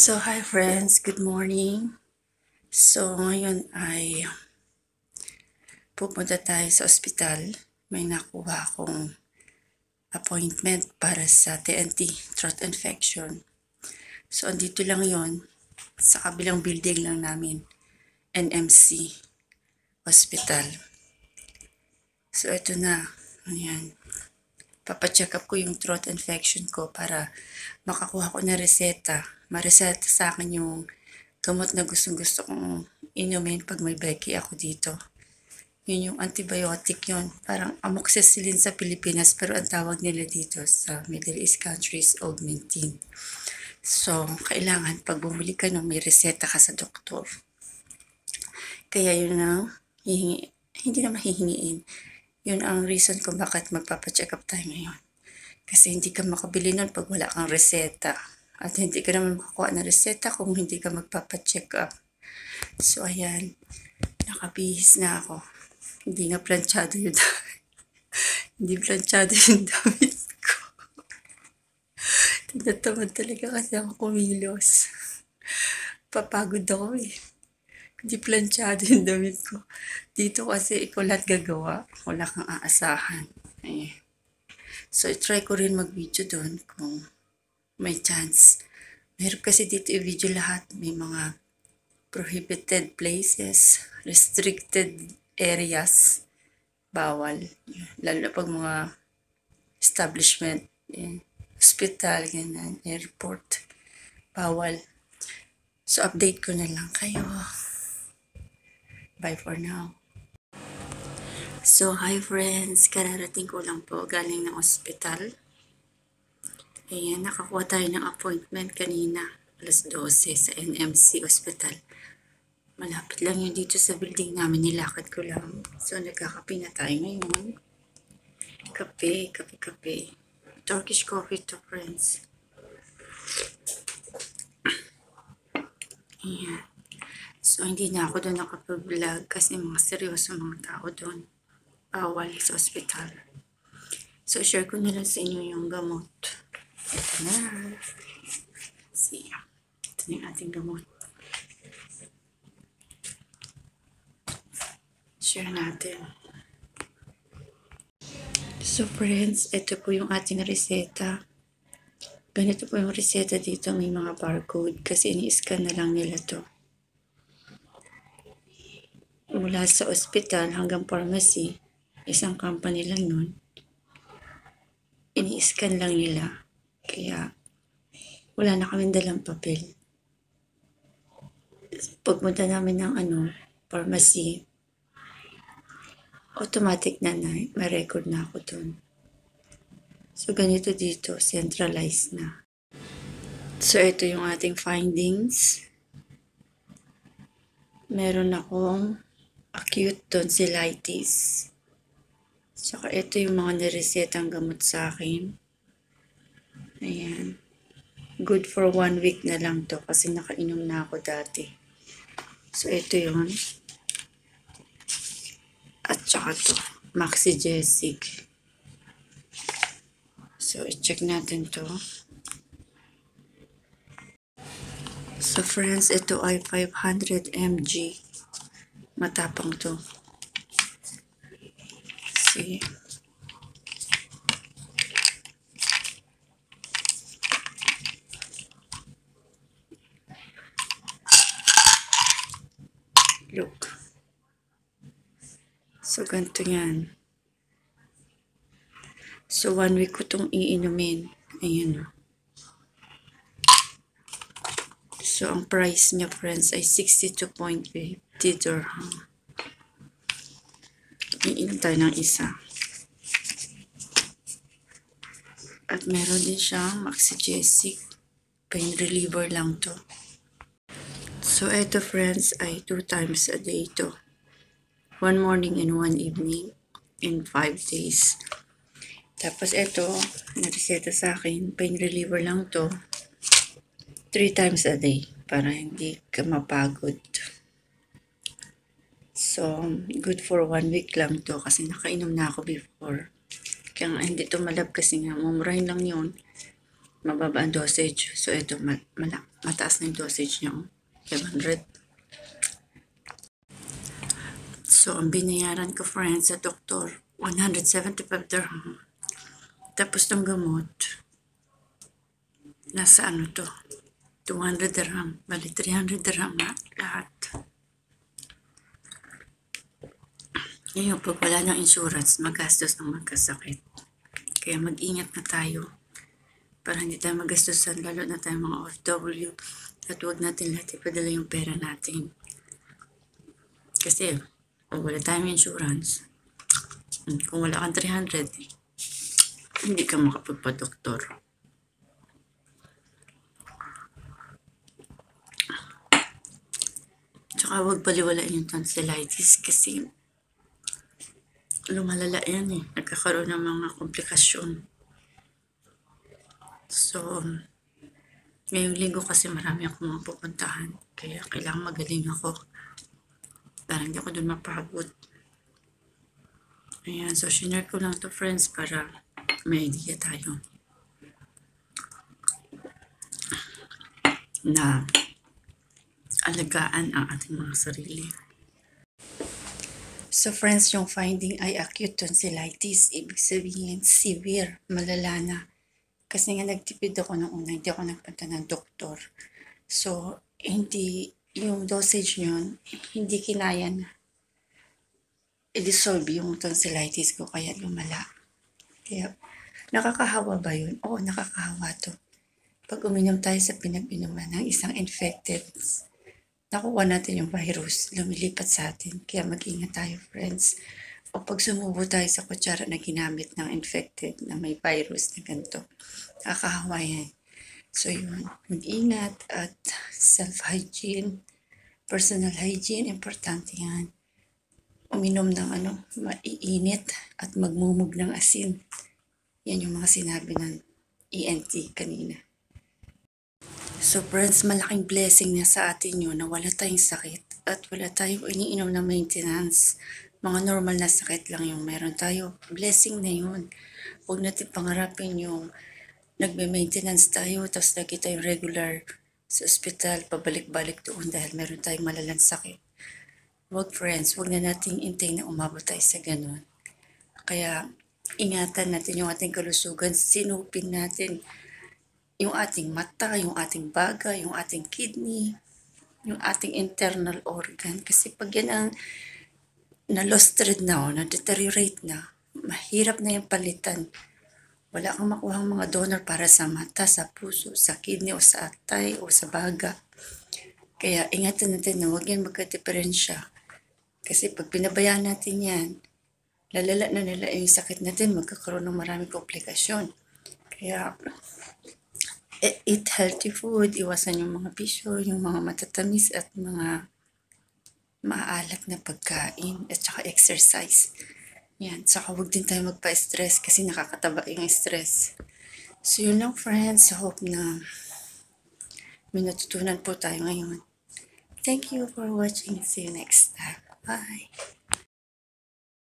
So, hi friends, good morning. So, ngayon ay pupunta tayo sa ospital. May nakuha akong appointment para sa TNT, throat infection. So, andito lang yon sa kabilang building lang namin, NMC Hospital. So, ito na. Ayan. Papacheck up ko yung throat infection ko para makakuha ko na reseta. Mareseta sa akin yung gamot na gustong-gusto kong inumin pag may Becky ako dito. Yun yung antibiotic yun. Parang amoxicillin sa Pilipinas pero ang tawag nila dito sa Middle East countries, Augmentin. So, kailangan pag bumili ka nung may reseta ka sa doktor. Kaya yun ang hindi na mahihingiin. Yun ang reason kung bakit magpapacheck up tayo ngayon. Kasi hindi ka makabili nun pag wala kang reseta. At hindi ka naman makakuha ng reseta kung hindi ka magpapacheck up. So, ayan. Nakabihis na ako. Hindi na planchado yung hindi planchado yung damit ko. Tinatamad talaga kasi ako kumilos. Papagod ako eh. Hindi planchado yung damit ko. Dito kasi ikaw lahat gagawa. Wala kang aasahan. Eh. So, try ko rin mag-video doon kung may chance. Meron kasi dito i-video lahat. May mga prohibited places, restricted areas, bawal. Lalo na pag mga establishment, hospital, ganyan, airport, bawal. So, update ko na lang kayo. Bye for now. So, hi friends. Kararating ko lang po galing ng hospital. Ayan, nakakuha tayo ng appointment kanina. Alas 12 sa NMC Hospital. Malapit lang yun dito sa building namin. Nilakad ko lang. So, nagkakape na tayo ngayon. Kape. Turkish coffee to friends. Ayan. So, hindi na ako doon nakapag-vlog kasi mga seryoso mga tao doon. Bawal sa ospital. So, share ko na lang sa inyo yung gamot. Ito na. See. Ito na yung ating gamot. Share natin. So, friends, ito po yung ating reseta. Ganito po yung reseta dito. May mga barcode kasi ini-scan na lang nila to. Mula sa ospital hanggang pharmacy, isang company lang yun. Ini-scan lang nila. Kaya, wala na kaming dalang papel. Pagpunta namin ng pharmacy, automatic na may record na ako dun. So, ganito dito, centralized na. So, ito yung ating findings. Meron akong acute tonsillitis. Saka ito yung mga niresetang gamot sa akin. Ayan. Good for 1 week na lang to kasi nakainom na ako dati. So, ito yun. At saka to, Maxigesic. So, i-check natin to. So, friends, ito ay 500 mg. Matapang to. See? Look. So, ganito yan. So, 1 week ko itong iinumin. Ayan o. So, ang price niya, friends, ay 62.50 dirham. Iinom tayo ng isa. At meron din siyang Maxigesic. Pain reliever lang to. So, eto friends ay 2 times a day to. 1 morning and 1 evening in 5 days. Tapos eto, nareseta sa akin, pain reliever lang to. 3 times a day para hindi ka mapagod. So, good for 1 week lang to kasi nakainom na ako before. Kaya nga hindi tumalab kasi nga, mumurahin lang yun. mababa ang dosage. So, ito, mataas na yung dosage niya. 500. So, ang binayaran ko, friends, sa doktor, 175 dirham. Tapos ng gamot, nasa ano to, 200 dirham. Bali, 300 dirham na lahat. Ngayon, pag wala ng insurance, magastos ng magkasakit. Kaya mag-ingat na tayo para hindi tayo magastusan, lalo na tayo mga OFW, at huwag natin lahat ipadala yung pera natin. Kasi, pag wala tayong insurance, kung wala kang 300, hindi ka makapagpa-doktor. Tsaka huwag baliwalain yung tonsillitis kasi lumalala yan eh. Nagkakaroon ng mga komplikasyon. So, ngayong linggo kasi marami akong mga pupuntahan. Kaya kailangan magaling ako. Para hindi ako dun mapagod. Ayan, so shinare ko lang to, friends, para may idea tayo na alagaan ang ating mga sarili. So friends, yung finding ay acute tonsillitis, ibig sabihin severe, malala na. Kasi nga nagtipid ako nung una, hindi ako nagpunta ng doktor. So, hindi, yung dosage yun, hindi kinaya na i-dissolve yung tonsillitis ko, kaya lumala. Kaya, nakakahawa ba yun? Oo, nakakahawa to. Pag uminom tayo sa pinag-inuman ng isang infected, nakuha natin yung virus, lumilipat sa atin. Kaya mag-ingat tayo, friends. O pag sumubo tayo sa kutsara na ginamit ng infected na may virus na ganito, nakakahawa yan. So yun, mag-ingat at self-hygiene, personal hygiene, importante yan. Uminom ng maiinit at magmumog ng asin. Yan yung mga sinabi ng ENT kanina. So friends, malaking blessing na sa atin yun na wala tayong sakit at wala tayong iniinom na maintenance. Mga normal na sakit lang yung meron tayo. Blessing na yun. Huwag natin pangarapin yung nagme-maintenance tayo tapos lagi tayong regular sa ospital, pabalik-balik doon dahil meron tayong malalang sakit. Huwag, friends, huwag na nating intay na umabot tayo sa ganun. Kaya ingatan natin yung ating kalusugan, sinupin natin yung ating mata, yung ating baga, yung ating kidney, yung ating internal organ. Kasi pag yan ang na-lost thread na o na-deteriorate na, mahirap na yung palitan. Wala kang makuhang mga donor para sa mata, sa puso, sa kidney, o sa atay, o sa baga. Kaya ingatan natin na huwag yan magka-diferensya. Kasi pag pinabayaan natin yan, lalala na nila yung sakit natin, magkakaroon ng maraming komplikasyon. Kaya, eat healthy food, iwasan yung mga bisyo, yung mga matatamis at mga maaalat na pagkain, at saka exercise. Yan, saka huwag din tayo magpa-stress kasi nakakataba yung stress. So yun lang, friends, hope na may natutunan po tayo ngayon. Thank you for watching. See you next time. Bye!